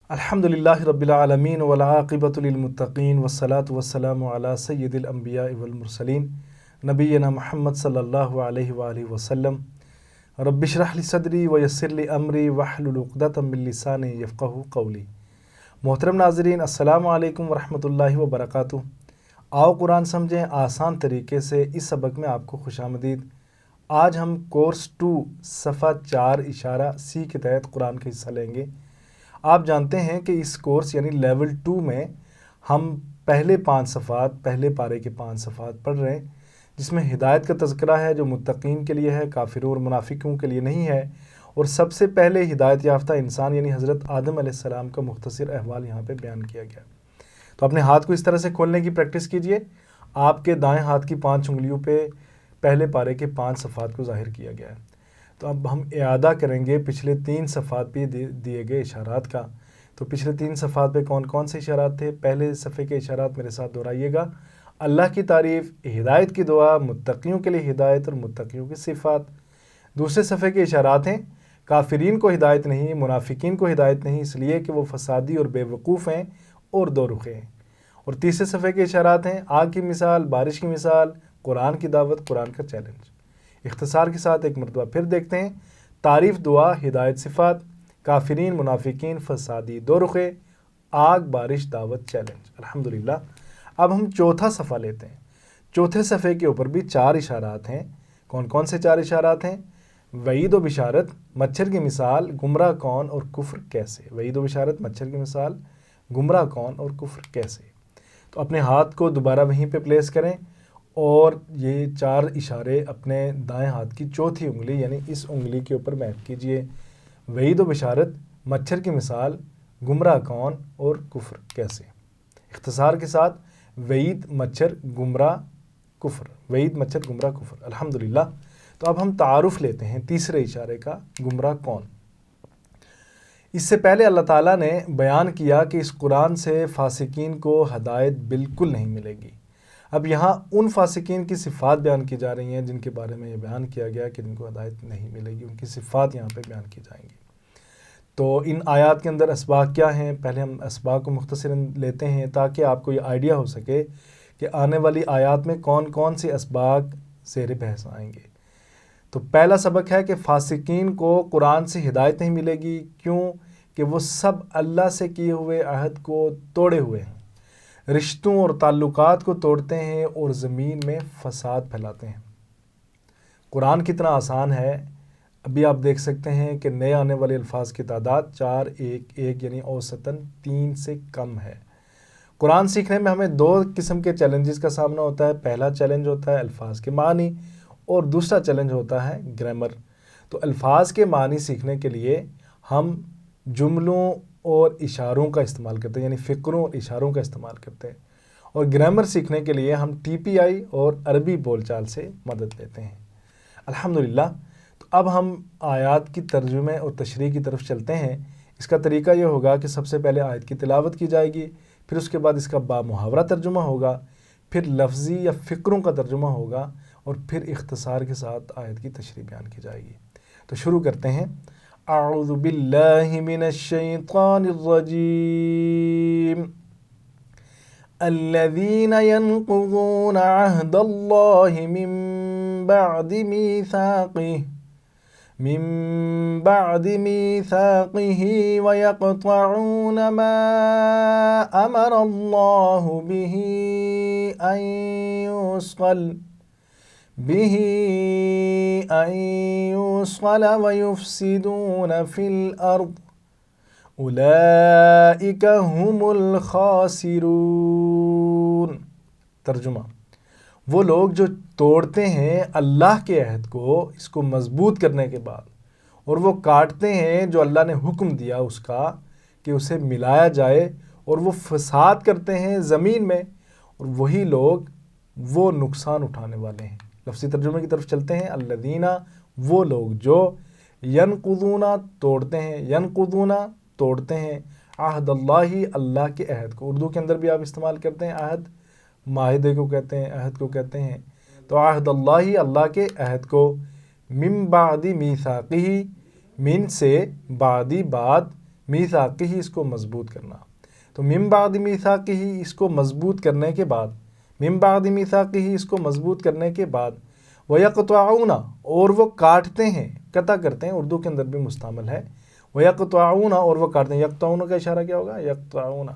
الحمدللہ رب العالمین والعاقبۃ للمتقین والصلاۃ والسلام علی سید الانبیاء والمرسلین نبینا محمد صلی اللہ علیہ وآلہ وسلم۔ رب اشرح لی صدری ویسر لی امری واحلل عقدۃ من لسانی یفقہوا قولی۔ محترم ناظرین، السلام علیکم ورحمۃ اللہ وبرکاتہ۔ آؤ قرآن سمجھیں آسان طریقے سے، اس سبق میں آپ کو خوش آمدید۔ آج ہم کورس 2 صفحہ 4 اشارہ سی کے تحت قرآن کا حصہ لیں گے۔ آپ جانتے ہیں کہ اس کورس یعنی لیول 2 میں ہم پہلے 5 صفحات، پہلے پارے کے 5 صفحات پڑھ رہے ہیں، جس میں ہدایت کا تذکرہ ہے جو متقین کے لیے ہے، کافروں اور منافقوں کے لیے نہیں ہے، اور سب سے پہلے ہدایت یافتہ انسان یعنی حضرت آدم علیہ السلام کا مختصر احوال یہاں پہ بیان کیا گیا۔ تو اپنے ہاتھ کو اس طرح سے کھولنے کی پریکٹس کیجئے۔ آپ کے دائیں ہاتھ کی 5 انگلیوں پہ پہلے پارے کے 5 صفحات کو ظاہر کیا گیا ہے۔ تو اب ہم اعادہ کریں گے پچھلے 3 صفحات پہ دیے گئے اشارات کا۔ تو پچھلے 3 صفحات پہ کون کون سے اشارات تھے؟ پہلے صفحے کے اشارات میرے ساتھ دہرائیے گا۔ اللہ کی تعریف، ہدایت کی دعا، متقیوں کے لیے ہدایت اور متقیوں کی صفات۔ دوسرے صفحے کے اشارات ہیں کافرین کو ہدایت نہیں، منافقین کو ہدایت نہیں، اس لیے کہ وہ فسادی اور بے وقوف ہیں اور دو رخے ہیں۔ اور تیسرے صفحے کے اشارات ہیں آگ کی مثال، بارش کی مثال، قرآن کی دعوت، قرآن کا چیلنج۔ اختصار کے ساتھ ایک مرتبہ پھر دیکھتے ہیں۔ تعریف، دعا، ہدایت، صفات، کافرین، منافقین، فسادی، دو رخے، آگ، بارش، دعوت، چیلنج۔ الحمدللہ۔ اب ہم چوتھا صفحہ لیتے ہیں۔ چوتھے صفحے کے اوپر بھی 4 اشارات ہیں۔ کون کون سے 4 اشارات ہیں؟ وعید و بشارت، مچھر کی مثال، گمراہ کون اور کفر کیسے۔ وعید و بشارت، مچھر کی مثال، گمراہ کون اور کفر کیسے۔ تو اپنے ہاتھ کو دوبارہ وہیں پہ پلیس کریں اور یہ 4 اشارے اپنے دائیں ہاتھ کی چوتھی انگلی یعنی اس انگلی کے اوپر میپ کیجئے۔ وعید و بشارت، مچھر کی مثال، گمراہ کون اور کفر کیسے۔ اختصار کے ساتھ وعید، مچھر، گمراہ، کفر۔ وعید، مچھر، گمراہ، کفر۔ الحمدللہ۔ تو اب ہم تعارف لیتے ہیں تیسرے اشارے کا، گمراہ کون۔ اس سے پہلے اللہ تعالیٰ نے بیان کیا کہ اس قرآن سے فاسقین کو ہدایت بالکل نہیں ملے گی۔ اب یہاں ان فاسقین کی صفات بیان کی جا رہی ہیں جن کے بارے میں یہ بیان کیا گیا کہ جن کو ہدایت نہیں ملے گی، ان کی صفات یہاں پہ بیان کی جائیں گی۔ تو ان آیات کے اندر اسباق کیا ہیں؟ پہلے ہم اسباق کو مختصراً لیتے ہیں تاکہ آپ کو یہ آئیڈیا ہو سکے کہ آنے والی آیات میں کون کون سے اسباق زیر بحث آئیں گے۔ تو پہلا سبق ہے کہ فاسقین کو قرآن سے ہدایت نہیں ملے گی، کیوں کہ وہ سب اللہ سے کیے ہوئے عہد کو توڑے ہوئے ہیں، رشتوں اور تعلقات کو توڑتے ہیں اور زمین میں فساد پھیلاتے ہیں۔ قرآن کتنا آسان ہے، ابھی آپ دیکھ سکتے ہیں کہ نئے آنے والے الفاظ کی تعداد 4 1 یعنی اوسطاً 3 سے کم ہے۔ قرآن سیکھنے میں ہمیں 2 قسم کے چیلنجز کا سامنا ہوتا ہے۔ پہلا چیلنج ہوتا ہے الفاظ کے معنی اور دوسرا چیلنج ہوتا ہے گرامر۔ تو الفاظ کے معنی سیکھنے کے لیے ہم جملوں اور اشاروں کا استعمال کرتے ہیں، یعنی فقروں اور اشاروں کا استعمال کرتے ہیں، اور گرامر سیکھنے کے لیے ہم TPI اور عربی بول چال سے مدد لیتے ہیں۔ الحمدللہ۔ تو اب ہم آیات کی ترجمے اور تشریح کی طرف چلتے ہیں۔ اس کا طریقہ یہ ہوگا کہ سب سے پہلے آیت کی تلاوت کی جائے گی، پھر اس کے بعد اس کا بامحاورہ ترجمہ ہوگا، پھر لفظی یا فقروں کا ترجمہ ہوگا، اور پھر اختصار کے ساتھ آیت کی تشریح بیان کی جائے گی۔ تو شروع کرتے ہیں۔ اعوذ باللہ من الشیطان الرجیم۔ الذین ينقضون عہد اللہ من بعد میثاقہ ویقطعون ما امر اللہ به ان یوصل ویفسدون فی الارض اولئک هم الخاسرون۔ ترجمہ: وہ لوگ جو توڑتے ہیں اللہ کے عہد کو، اس کو مضبوط کرنے کے بعد، اور وہ کاٹتے ہیں جو اللہ نے حکم دیا اس کا کہ اسے ملایا جائے، اور وہ فساد کرتے ہیں زمین میں، اور وہی لوگ وہ نقصان اٹھانے والے ہیں۔ لفظی ترجمے کی طرف چلتے ہیں۔ الذین، وہ لوگ جو، ینقضون، توڑتے ہیں، ینقضون، توڑتے ہیں، عہد اللہ، اللہ کے عہد کو۔ اردو کے اندر بھی آپ استعمال کرتے ہیں عہد، معاہدے کو کہتے ہیں، عہد کو کہتے ہیں۔ تو عہد اللہ، اللہ کے عہد کو، من بعد میثاقہ، من سے، بعدی بعد، میثاقہ اس کو مضبوط کرنا، تو من بعد میثاقہ اس کو مضبوط کرنے کے بعد، من بعد میثاقہ اس کو مضبوط کرنے کے بعد، وَيَقْطَعُونَ اور وہ کاٹتے ہیں، قطع کرتے ہیں، اردو کے اندر بھی مستعمل ہے، وَيَقْطَعُونَ اور وہ کاٹتے ہیں، یقطعون کا اشارہ کیا ہوگا؟ یقطعون،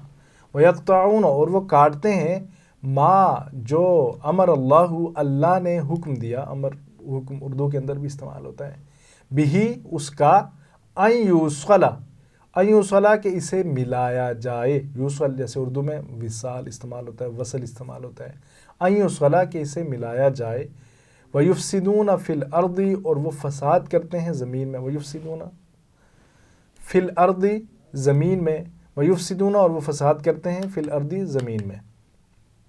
وَيَقْطَعُونَ اور وہ کاٹتے ہیں، ما جو امر اللہ اللہ نے حکم دیا، امر حکم اردو کے اندر بھی استعمال ہوتا ہے، بھی اس کا، ان یوصل، ان یوصل کہ اسے ملایا جائے، یوصل جیسے اردو میں وصال استعمال ہوتا ہے، وصل استعمال ہوتا ہے، ان یوصل کہ اسے ملایا جائے، وَيُفْسِدُونَ فِي الْأَرْضِ اور وہ فساد کرتے ہیں زمین میں، وَيُفْسِدُونَ فِي الْأَرْضِ زمین میں، وَيُفْسِدُونَ اور وہ فساد کرتے ہیں فی الْأَرْضِ زمین میں،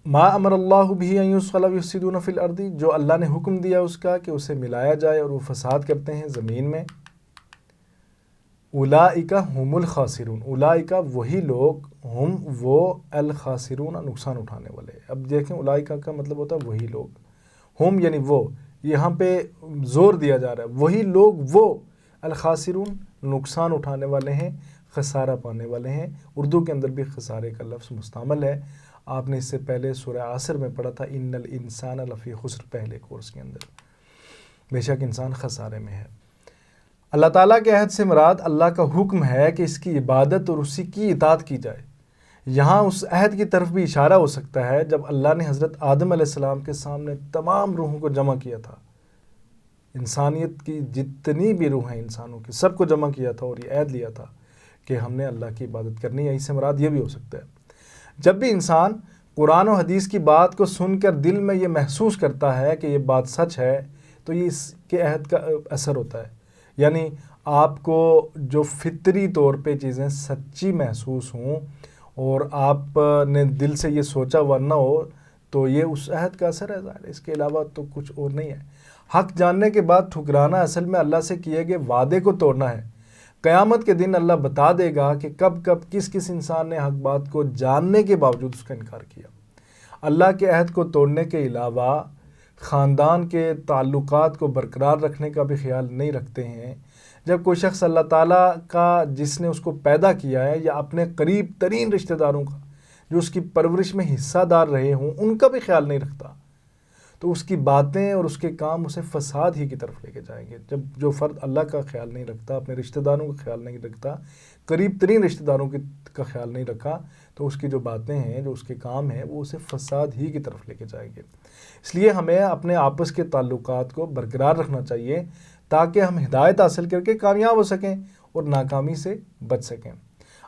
ما امر اللہ بھی ان یوصل ویفسدون فی الارض جو اللہ نے حکم دیا اس کا کہ اسے ملایا جائے اور وہ فساد کرتے ہیں زمین میں، اولئک هم الخاسرون، اولئک وہی لوگ، ہم وہ، الخاسرون نقصان اٹھانے والے۔ اب دیکھیں اولئک کا مطلب ہوتا ہے وہی لوگ، ہم یعنی وہ، یہاں پہ زور دیا جا رہا ہے وہی لوگ، وہ الخاسرون نقصان اٹھانے والے ہیں، خسارہ پانے والے ہیں۔ اردو کے اندر بھی خسارے کا لفظ مستعمل ہے، آپ نے اس سے پہلے سورہ عصر میں پڑھا تھا، ان الانسان لفی خسر، پہلے کورس کے اندر، بے شک انسان خسارے میں ہے۔ اللہ تعالیٰ کے عہد سے مراد اللہ کا حکم ہے کہ اس کی عبادت اور اسی کی اطاعت کی جائے۔ یہاں اس عہد کی طرف بھی اشارہ ہو سکتا ہے جب اللہ نے حضرت آدم علیہ السلام کے سامنے تمام روحوں کو جمع کیا تھا، انسانیت کی جتنی بھی روح ہیں انسانوں کی، سب کو جمع کیا تھا اور یہ عہد لیا تھا کہ ہم نے اللہ کی عبادت کرنی ہے۔ اس سے مراد یہ بھی ہو سکتا ہے جب بھی انسان قرآن و حدیث کی بات کو سن کر دل میں یہ محسوس کرتا ہے کہ یہ بات سچ ہے، تو یہ اس کے عہد کا اثر ہوتا ہے، یعنی آپ کو جو فطری طور پہ چیزیں سچی محسوس ہوں اور آپ نے دل سے یہ سوچا ہوا نہ ہو، تو یہ اس عہد کا اثر ہے ظاہر، اس کے علاوہ تو کچھ اور نہیں ہے۔ حق جاننے کے بعد ٹھکرانا اصل میں اللہ سے کیے گئے وعدے کو توڑنا ہے۔ قیامت کے دن اللہ بتا دے گا کہ کب کب کس کس انسان نے حق بات کو جاننے کے باوجود اس کا انکار کیا۔ اللہ کے عہد کو توڑنے کے علاوہ خاندان کے تعلقات کو برقرار رکھنے کا بھی خیال نہیں رکھتے ہیں۔ جب کوئی شخص اللہ تعالیٰ کا جس نے اس کو پیدا کیا ہے، یا اپنے قریب ترین رشتہ داروں کا جو اس کی پرورش میں حصہ دار رہے ہوں، ان کا بھی خیال نہیں رکھتا، تو اس کی باتیں اور اس کے کام اسے فساد ہی کی طرف لے کے جائیں گے۔ جب جو فرد اللہ کا خیال نہیں رکھتا، اپنے رشتہ داروں کا خیال نہیں رکھتا، قریب ترین رشتہ داروں کا خیال نہیں رکھا، تو اس کی جو باتیں ہیں، جو اس کے کام ہیں، وہ اسے فساد ہی کی طرف لے کے جائیں گے۔ اس لیے ہمیں اپنے آپس کے تعلقات کو برقرار رکھنا چاہیے تاکہ ہم ہدایت حاصل کر کے کامیاب ہو سکیں اور ناکامی سے بچ سکیں۔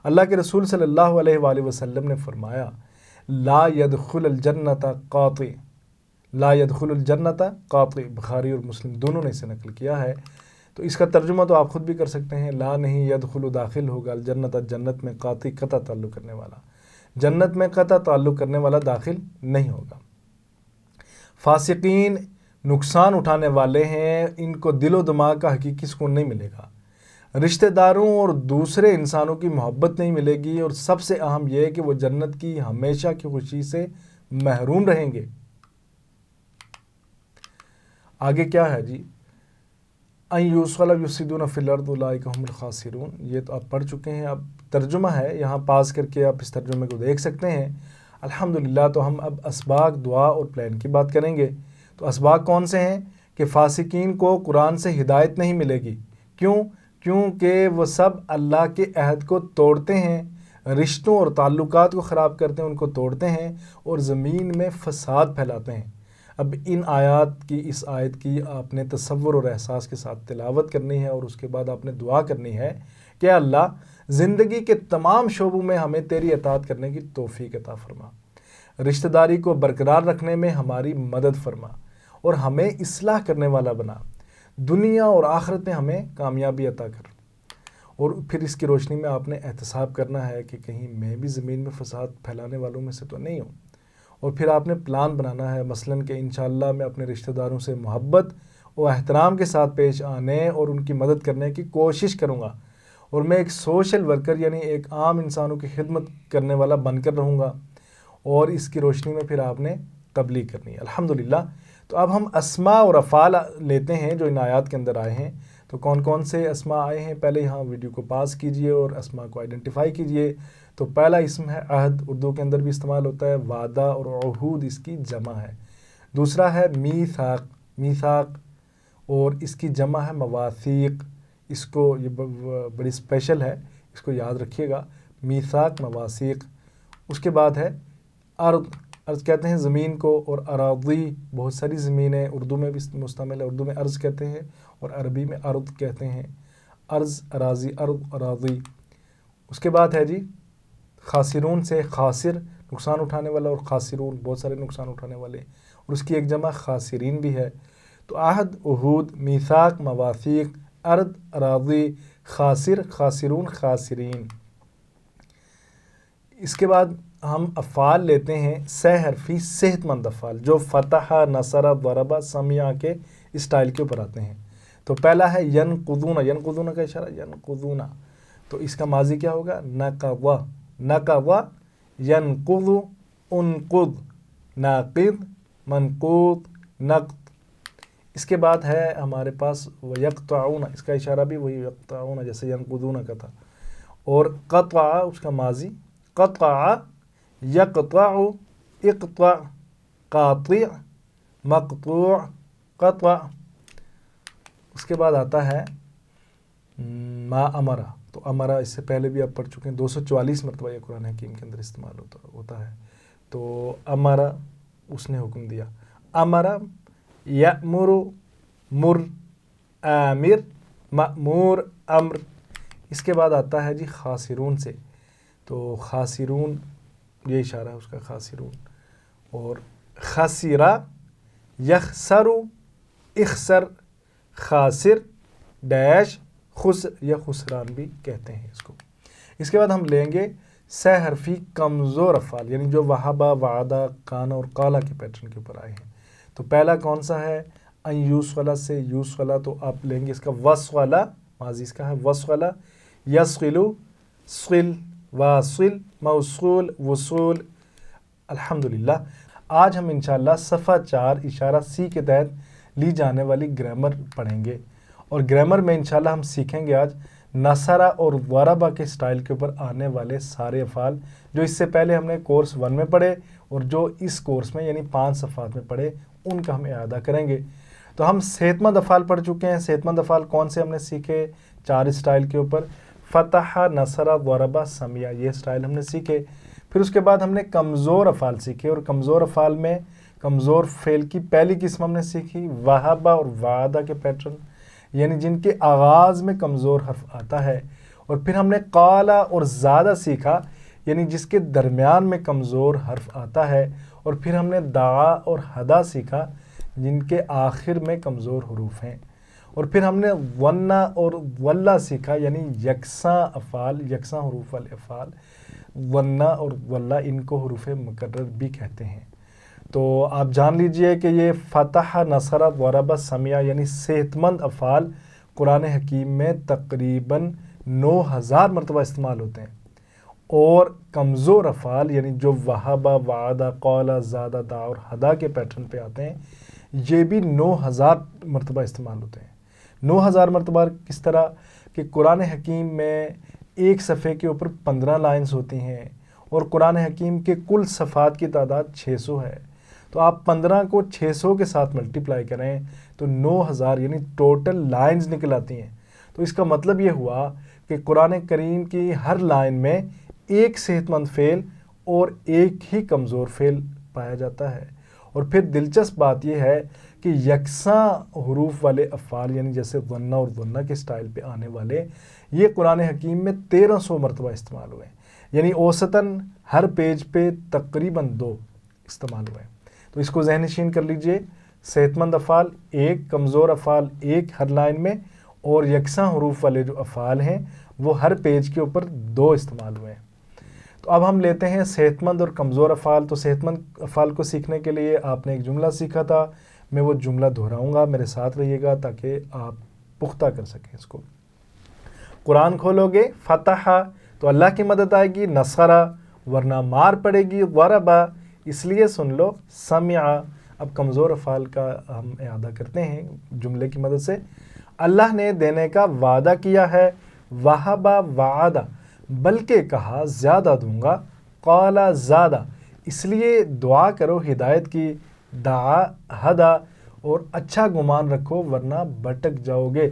اللہ کے رسول صلی اللہ علیہ وآلہ وسلم نے فرمایا، لا يدخل الجنت قاطع، لا يدخل الجنت قاطع، بخاری اور مسلم دونوں نے اسے نقل کیا ہے۔ تو اس کا ترجمہ تو آپ خود بھی کر سکتے ہیں، لا نہیں، يدخل داخل ہوگا، الجنت جنت میں، قاطع قطع تعلق کرنے والا، جنت میں قطع تعلق کرنے والا داخل نہیں ہوگا۔ فاسقین نقصان اٹھانے والے ہیں، ان کو دل و دماغ کا حقیقی سکون نہیں ملے گا، رشتہ داروں اور دوسرے انسانوں کی محبت نہیں ملے گی، اور سب سے اہم یہ کہ وہ جنت کی ہمیشہ کی خوشی سے محروم رہیں گے۔ آگے کیا ہے جی؟ ان یوصل یفسدون فی الارض اولئک هم الخاسرون، یہ تو آپ پڑھ چکے ہیں، اب ترجمہ ہے، یہاں پاس کر کے آپ اس ترجمے کو دیکھ سکتے ہیں۔ الحمدللہ، تو ہم اب اسباق، دعا اور پلان کی بات کریں گے۔ تو اسباق کون سے ہیں؟ کہ فاسقین کو قرآن سے ہدایت نہیں ملے گی، کیونکہ وہ سب اللہ کے عہد کو توڑتے ہیں، رشتوں اور تعلقات کو خراب کرتے ہیں، ان کو توڑتے ہیں اور زمین میں فساد پھیلاتے ہیں۔ اب ان آیات کی، اس آیت کی آپ نے تصور اور احساس کے ساتھ تلاوت کرنی ہے، اور اس کے بعد آپ نے دعا کرنی ہے کہ اللہ زندگی کے تمام شعبوں میں ہمیں تیری اطاعت کرنے کی توفیق عطا فرما، رشتہ داری کو برقرار رکھنے میں ہماری مدد فرما، اور ہمیں اصلاح کرنے والا بنا، دنیا اور آخرت میں ہمیں کامیابی عطا کر۔ اور پھر اس کی روشنی میں آپ نے احتساب کرنا ہے کہ کہیں میں بھی زمین میں فساد پھیلانے والوں میں سے تو نہیں ہوں، اور پھر آپ نے پلان بنانا ہے، مثلاً کہ انشاءاللہ میں اپنے رشتہ داروں سے محبت و احترام کے ساتھ پیش آنے اور ان کی مدد کرنے کی کوشش کروں گا، اور میں ایک سوشل ورکر یعنی ایک عام انسانوں کی خدمت کرنے والا بن کر رہوں گا، اور اس کی روشنی میں پھر آپ نے تبلیغ کرنی ہے۔ الحمدللہ، تو اب ہم اسماء اور افعال لیتے ہیں جو ان آیات کے اندر آئے ہیں۔ تو تو کون کون سے اسما آئے ہیں پہلے یہاں ویڈیو کو پاس کیجئے اور اسما کو آئیڈینٹیفائی کیجئے۔ تو پہلا اسم ہے عہد، اردو کے اندر بھی استعمال ہوتا ہے، وعدہ اور عہود اس کی جمع ہے۔ دوسرا ہے میثاق، میثاق اور اس کی جمع ہے مواثیق۔ اس کو یہ بڑی اسپیشل ہے، اس کو یاد رکھیے گا، میثاق مواثیق۔ اس کے بعد ہے ارض، ارض کہتے ہیں زمین کو، اور اراضی بہت ساری زمینیں اردو میں بھی مستعمل ہے، اردو میں ارض کہتے ہیں اور عربی میں ارض کہتے ہیں، ارض اراضی، ارض اراضی۔ اس کے بعد ہے جی خاسرون سے خاسر نقصان اٹھانے والا، اور خاسرون بہت سارے نقصان اٹھانے والے، اور اس کی ایک جمع خاسرین بھی ہے۔ تو عہد، عہود، میثاق، مواثیق، ارض، اراضی، خاسر، خاسرون، خاسرین۔ اس کے بعد ہم افعال لیتے ہیں سہ حرفی صحت مند افعال جو فتح، نصر، ضرب، سمع کے اسٹائل کے اوپر آتے ہیں۔ تو پہلا ہے ینقضون، ینقضون کا اشارہ ینقضون، تو اس کا ماضی کیا ہوگا؟ نقض، نقض، ینقض، انقض، ناقض، منقوض، نقض۔ اس کے بعد ہے ہمارے پاس یقطعون، اس کا اشارہ بھی وہی یقطعون جیسے ینقضون کا تھا، اور قطع اس کا ماضی، قطع، یقطع، اقطع، قاطع، مقطوع، قطع۔ اس کے بعد آتا ہے ما امرا، تو امرا اس سے پہلے بھی آپ پڑھ چکے ہیں، 244 مرتبہ یہ قرآن حکیم کے اندر استعمال ہوتا ہے۔ تو امرا اس نے حکم دیا، امرا، یأمر، مر، آمر، مأمور، امر۔ اس کے بعد آتا ہے جی خاسرون سے، تو خاسرون یہ اشارہ ہے اس کا، خاسرون، اور خسرا، یخسر، اخسر، خاسر، ڈیش، خسر یا خسران بھی کہتے ہیں اس کو۔ اس کے بعد ہم لیں گے سہ حرفی کمزور افعال، یعنی جو وہبہ، وعدہ، کانا اور قالا کے پیٹرن کے اوپر آئے ہیں۔ تو پہلا کون سا ہے؟ ان یوسفلا سے یوسفلا، تو آپ لیں گے اس کا وصولا، ماضی اس کا ہے وصولا، یسغلو، صل، واصل، موصول، وصول۔ الحمدللہ آج ہم انشاءاللہ صفحہ 4 اشارہ سی کے تحت لی جانے والی گرامر پڑھیں گے، اور گرامر میں انشاءاللہ ہم سیکھیں گے آج نصرہ اور ضربہ کے سٹائل کے اوپر آنے والے سارے افعال جو اس سے پہلے ہم نے کورس 1 میں پڑھے اور جو اس کورس میں یعنی 5 صفحات میں پڑھے، ان کا ہم اعادہ کریں گے۔ تو ہم صحت مند افعال پڑھ چکے ہیں۔ صحت مند افعال کون سے ہم نے سیکھے؟ 4 اسٹائل کے اوپر، فتح، نصرہ، ضربہ، سمع، یہ اسٹائل ہم نے سیکھے۔ پھر اس کے بعد ہم نے کمزور افعال سیکھے، اور کمزور افعال میں کمزور فعل کی پہلی قسم ہم نے سیکھی وہبہ اور وعدہ کے پیٹرن، یعنی جن کے آغاز میں کمزور حرف آتا ہے۔ اور پھر ہم نے قالا اور زادہ سیکھا، یعنی جس کے درمیان میں کمزور حرف آتا ہے۔ اور پھر ہم نے دعا اور ہدا سیکھا، جن کے آخر میں کمزور حروف ہیں۔ اور پھر ہم نے ظنّا اور ولّا سیکھا، یعنی یکساں افعال، یکساں حروف والے افعال، ظنّا اور ولّا، ان کو حروف مکرر بھی کہتے ہیں۔ تو آپ جان لیجئے کہ یہ فتح، نصرہ، ضربہ، سمع یعنی صحت مند افعال قرآن حکیم میں تقریباً 9000 مرتبہ استعمال ہوتے ہیں، اور کمزور افعال یعنی جو وہبہ، وعدہ، قالا، زادہ، دعا اور ہدا کے پیٹرن پہ آتے ہیں، یہ بھی 9000 مرتبہ استعمال ہوتے ہیں۔ 9000 مرتبہ کس طرح کہ قرآن حکیم میں ایک صفحے کے اوپر 15 لائنز ہوتی ہیں، اور قرآن حکیم کے کل صفحات کی تعداد 600 ہے۔ تو آپ 15 کو 600 کے ساتھ ملٹیپلائی کریں تو 9000 یعنی ٹوٹل لائنز نکل آتی ہیں۔ تو اس کا مطلب یہ ہوا کہ قرآن کریم کی ہر لائن میں ایک صحت مند فعل اور ایک ہی کمزور فعل پایا جاتا ہے۔ اور پھر دلچسپ بات یہ ہے کہ یکساں حروف والے افعال یعنی جیسے ظنّا اور ظنّا کے سٹائل پہ آنے والے، یہ قرآن حکیم میں 1300 مرتبہ استعمال ہوئے ہیں، یعنی اوسطاً ہر پیج پہ تقریباً 2 استعمال ہوئے ہیں۔ تو اس کو ذہن نشین کر لیجئے، صحت مند افعال ایک، کمزور افعال ایک ہر لائن میں، اور یکساں حروف والے جو افعال ہیں وہ ہر پیج کے اوپر 2 استعمال ہوئے ہیں۔ تو اب ہم لیتے ہیں صحت مند اور کمزور افعال۔ تو صحت مند افعال کو سیکھنے کے لیے آپ نے ایک جملہ سیکھا تھا، میں وہ جملہ دہراؤں گا، میرے ساتھ رہیے گا تاکہ آپ پختہ کر سکیں اس کو۔ قرآن کھولو گے، فتح تو اللہ کی مدد آئے گی، نصرہ ورنہ مار پڑے گی، ضربہ اس لیے سن لو، سمع اب کمزور افعال کا ہم اعادہ کرتے ہیں جملے کی مدد سے۔ اللہ نے دینے کا وعدہ کیا ہے، وہبا وعدہ بلکہ کہا زیادہ دوں گا، قال زادہ اس لیے دعا کرو ہدایت کی، دعا ہدا اور اچھا گمان رکھو ورنہ بھٹک جاؤ گے،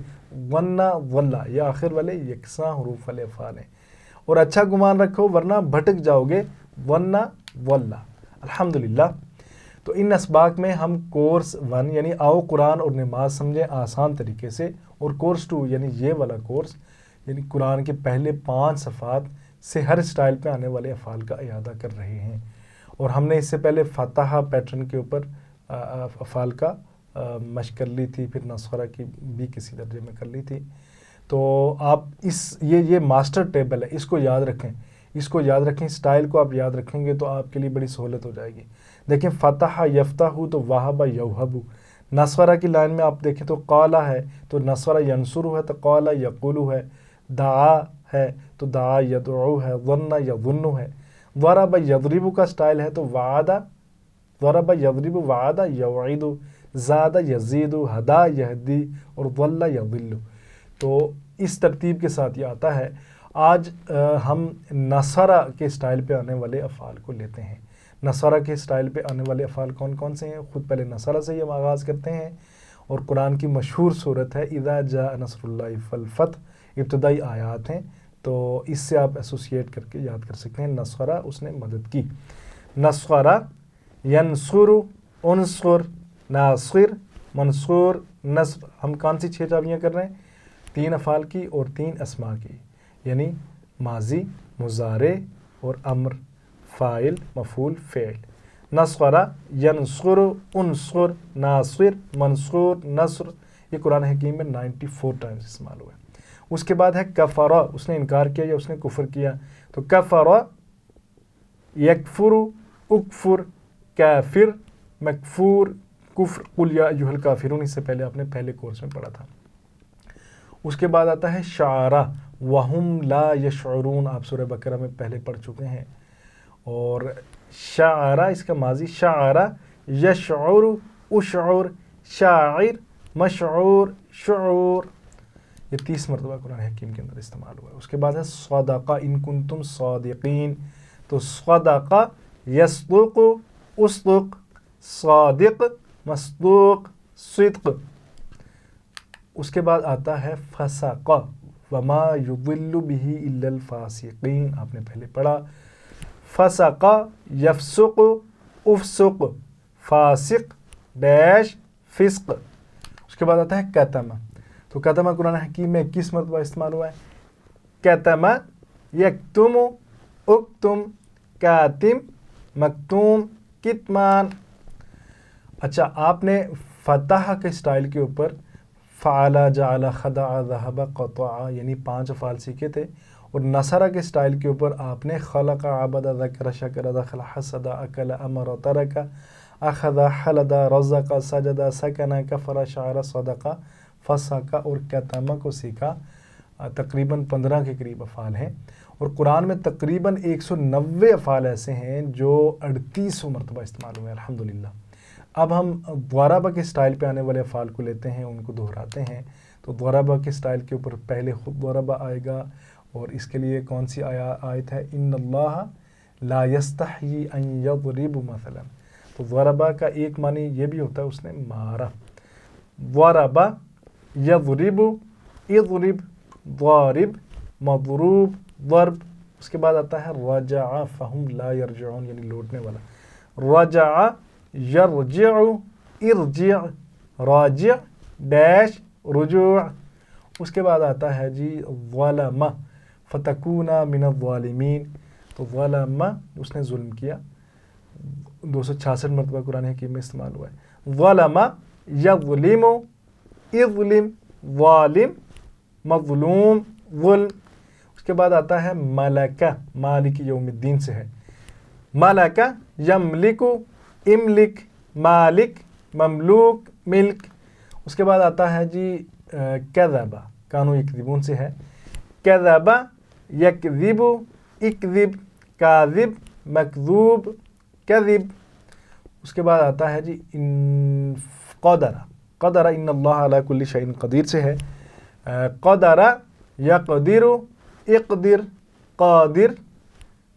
ورنہ واللہ یہ آخر والے یکساں حروف والے افعال ہیں، اور اچھا گمان رکھو ورنہ بھٹک جاؤ گے، ورنہ واللہ۔ الحمدللہ، تو ان اسباق میں ہم کورس 1 یعنی آؤ قرآن اور نماز سمجھیں آسان طریقے سے، اور کورس 2 یعنی یہ والا کورس یعنی قرآن کے پہلے 5 صفحات سے ہر اسٹائل پہ آنے والے افعال کا اعادہ کر رہے ہیں، اور ہم نے اس سے پہلے فاتحہ پیٹرن کے اوپر افعال کا مشق کر لی تھی، پھر نصرہ کی بھی کسی درجے میں کر لی تھی۔ تو آپ یہ ماسٹر ٹیبل ہے، اس کو یاد رکھیں، اسٹائل کو آپ یاد رکھیں گے تو آپ کے لیے بڑی سہولت ہو جائے گی۔ دیکھیں فتح یفتح تو وہب یوہب، نصرہ کی لائن میں آپ دیکھیں تو قالا ہے تو نصرہ ینصر ہے تو قالا یقول ہے، دعا ہے تو دعا یدعو ہے، ظن یظن ہے، ضرب یضرب کا سٹائل ہے تو وعدہ، ضرب یضرب وعدہ یوعد، زاد یزید، ہدا یہدی اور ضل یضل۔ تو اس ترتیب کے ساتھ یہ آتا ہے۔ آج ہم نصرہ کے سٹائل پہ آنے والے افعال کو لیتے ہیں۔ نصرہ کے سٹائل پہ آنے والے افعال کون کون سے ہیں؟ خود پہلے نصرہ سے ہی ہم آغاز کرتے ہیں، اور قرآن کی مشہور صورت ہے اذا جاء نصر اللہ والفتح، ابتدائی آیات ہیں، تو اس سے آپ ایسوسیٹ کر کے یاد کر سکتے ہیں، نصرہ اس نے مدد کی، نصرہ ینصر، انصر، ناصر، منصور، نصر۔ ہم کون سی 6 چابیاں کر رہے ہیں؟ 3 افعال کی اور 3 اسماء کی، یعنی ماضی، مضارع اور امر، فاعل، مفعول، فعل۔ نصرہ ینصر، انصر، ناصر، منصور، نصر، یہ قرآن حکیم میں 94 ٹائمز استعمال ہوا ہے۔ اس کے بعد ہے کفرہ، اس نے انکار کیا یا اس نے کفر کیا، تو کفرہ، یکفر، اکفر، کافر، مکفور، کفر، قل یا ایھا الکافرون، اس سے پہلے آپ نے پہلے کورس میں پڑھا تھا۔ اس کے بعد آتا ہے شعرہ، وہم لا یشعرون، آپ سورہ بقرہ میں پہلے پڑھ چکے ہیں، اور شعرہ اس کا ماضی، شعرہ یشعر، اشعر، شاعر، مشعور، شعور، یہ 30 مرتبہ قرآن حکیم کے اندر استعمال ہوا ہے۔ اس کے بعد ہے صدقہ، ان کنتم صادقین، تو صدقہ یصدق، اصدق، صادق، مصدوق، صدق۔ اس کے بعد آتا ہے فسق، وما یضل به الا الفاسقین، آپ نے پہلے پڑھا، فسق، یفسق، افسق، فاسق، ڈیش، فسق۔ اس کے بعد آتا ہے کتمہ، تو کتمہ قرآن حکیم میں 21 مرتبہ استعمال ہوا ہے، کتمہ، یکتم، اکتم، کاتم، مکتوم، کتمان۔ اچھا، آپ نے فتح کے سٹائل کے اوپر فعل، جعل، خدع، ذہب، قطع یعنی 5 افعال سیکھے تھے، اور نصرہ کے سٹائل کے اوپر آپ نے خلق، عبد، ذکر، شکر، دخل، حسد، اکل، امر، ترک، اخذ، حلد، رزق، سجد، سکن، کفر، شعر، صدق، فسق اور کتمہ کو سیکھا۔ تقریباً 15 کے قریب افعال ہیں، اور قرآن میں تقریباً 190 افعال ایسے ہیں جو 3800 مرتبہ استعمال ہوئے ہیں، الحمدللہ۔ اب ہم ضربہ کے سٹائل پہ آنے والے افعال کو لیتے ہیں، ان کو دہراتے ہیں۔ تو ضربہ کے سٹائل کے اوپر پہلے خود ضربہ آئے گا، اور اس کے لیے کون سی آیت ہے؟ ان اللہ لا یستحیی ان یضرب مثلا، تو ضربہ کا ایک معنی یہ بھی ہوتا ہے اس نے مارا، ضربہ، یضرب، اضرب، ضارب، مضروب، ضرب۔ اس کے بعد آتا ہے رجع فہم لا یرجعون، یعنی لوٹنے والا، رجع، یرجع، ارجع، راجع، ڈیش، رجوع۔ اس کے بعد آتا ہے جی ظلم، فتکون من الظالمین، تو ظلم اس نے ظلم کیا، 266 مرتبہ قرآن حکیم میں استعمال ہوا ہے، ظلم، یظلم، اظلم، ظالم، مظلوم، ظلم۔ اس کے بعد آتا ہے ملکہ، مالک یوم الدین سے ہے، ملکہ، یملک، املک، مالک، مملوک، ملک۔ اس کے بعد آتا ہے جی کذب، کانوا یکذبون سے ہے، کذب، یکذب، اکذب، کاذب، مکذوب، کذب۔ اس کے بعد آتا ہے جی قدر، قدر ان اللہ علی کل شیء قدیر سے ہے. قدر یقدر اقدر قادر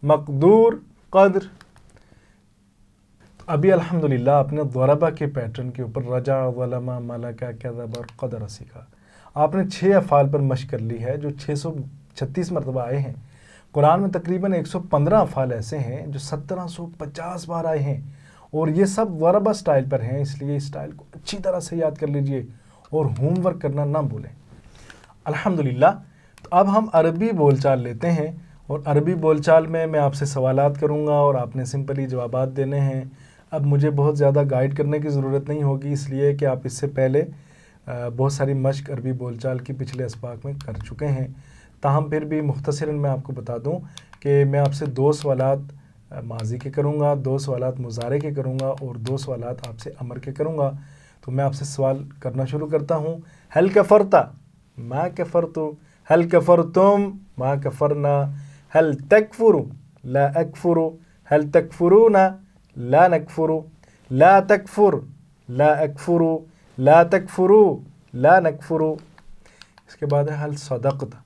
مقدور قدر. ابھی الحمدللہ آپ نے ضربہ کے پیٹرن کے اوپر رجع ظلم ملکہ کذب اور قدر سیکھا. آپ نے 6 افعال پر مشق کر لی ہے جو 636 مرتبہ آئے ہیں. قرآن میں تقریباً 115 افعال ایسے ہیں جو 1750 بار آئے ہیں اور یہ سب ضربہ سٹائل پر ہیں. اس لیے اس سٹائل کو اچھی طرح سے یاد کر لیجئے اور ہوم ورک کرنا نہ بھولیں. الحمدللہ. تو اب ہم عربی بول چال لیتے ہیں اور عربی بول چال میں آپ سے سوالات کروں گا اور آپ نے سمپلی جوابات دینے ہیں. اب مجھے بہت زیادہ گائیڈ کرنے کی ضرورت نہیں ہوگی اس لیے کہ آپ اس سے پہلے بہت ساری مشق عربی بول چال کی پچھلے اسباق میں کر چکے ہیں. تاہم پھر بھی مختصراً میں آپ کو بتا دوں کہ میں آپ سے 2 سوالات ماضی کے کروں گا، 2 سوالات مضارع کے کروں گا اور 2 سوالات آپ سے امر کے کروں گا. تو میں آپ سے سوال کرنا شروع کرتا ہوں. هل کفرت؟ ما کفرت. هل کفرتم؟ ما کفرنا. هل تکفر؟ لا اکفر. هل تکفرون؟ لا نکفر. لا تکفر. لا اکفر. لا تکفروا. لا نکفر. اس کے بعد ہے هل صدقت؟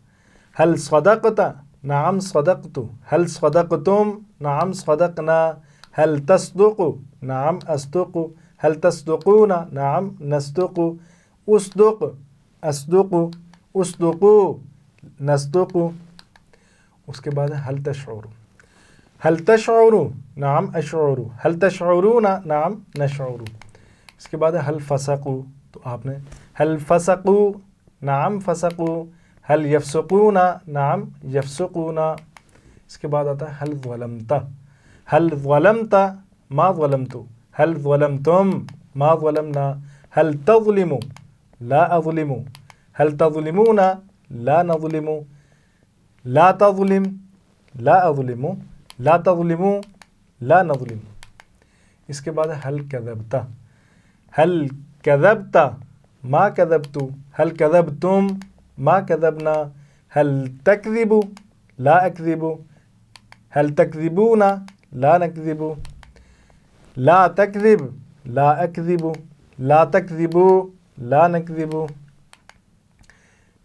هل صدقت؟ نعم صدقت. هل صدقتم؟ نعم صدقنا. هل تصدق؟ نعم أصدق. هل تصدقون؟ نعم نصدق. أصدق. أصدق. أصدقوا. نصدق. اس کے بعد ہے هل تشعر؟ هل تشعر؟ نعم أشعر. هل تشعرون؟ نعم نشعر. اس کے بعد ہے هل فسقوا. تو آپ نے هل فسقوا؟ نعم فسقوا. هل يفسقون؟ نعم يفسقون. اس کے بعد آتا ہے هل ظلمت؟ هل ظلمت؟ ما ظلمت. هل ظلمتم؟ ما ظلمنا. هل تظلم؟ لا أظلم. هل تظلمون؟ لا نظلم. لا تظلم. لا أظلم. لا تظلموا. لا نظلم. اس کے بعد ہے هل كذبت؟ هل كذبت؟ ما كذبت. هل كذبتم؟ ما كذبنا. هل تكذب؟ لا أكذب. هل تكذبون؟ لا نكذب. لا تكذب. لا أكذب. لا تكذبوا. لا نكذب.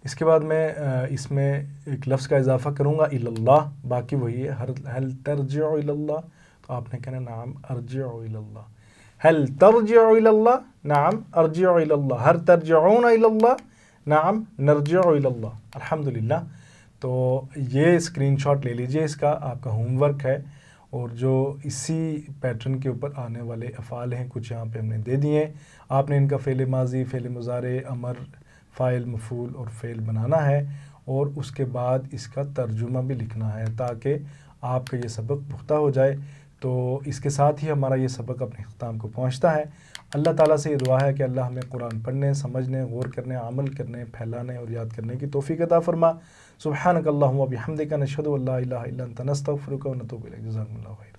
اس کے بعد میں اس میں ایک لفظ کا اضافہ کروں گا الی اللہ. باقی وہی ہے. هل ترجع الی اللہ؟ تو آپ نے کہنا نعم ارجع الی اللہ. هل ترجع الی اللہ؟ نعم ارجع الی اللہ. هل ترجعون الی اللہ؟ نعم نرجع الی اللہ. الحمدللہ. تو یہ اسکرین شاٹ لے لیجئے. اس کا آپ کا ہوم ورک ہے اور جو اسی پیٹرن کے اوپر آنے والے افعال ہیں کچھ یہاں پہ ہم نے دے دیے ہیں. آپ نے ان کا فعل ماضی، فعل مضارع، امر، فاعل، مفعول اور فعل بنانا ہے اور اس کے بعد اس کا ترجمہ بھی لکھنا ہے تاکہ آپ کا یہ سبق پختہ ہو جائے. تو اس کے ساتھ ہی ہمارا یہ سبق اپنے اختتام کو پہنچتا ہے. اللہ تعالیٰ سے یہ دعا ہے کہ اللہ ہمیں قرآن پڑھنے، سمجھنے، غور کرنے، عمل کرنے، پھیلانے اور یاد کرنے کی توفیق عطا فرما. سبحانک اللہم و بحمدک نشہد ان لا الہ الا انت نستغفرک و نتوب الیک. جزاکم اللہ خیر.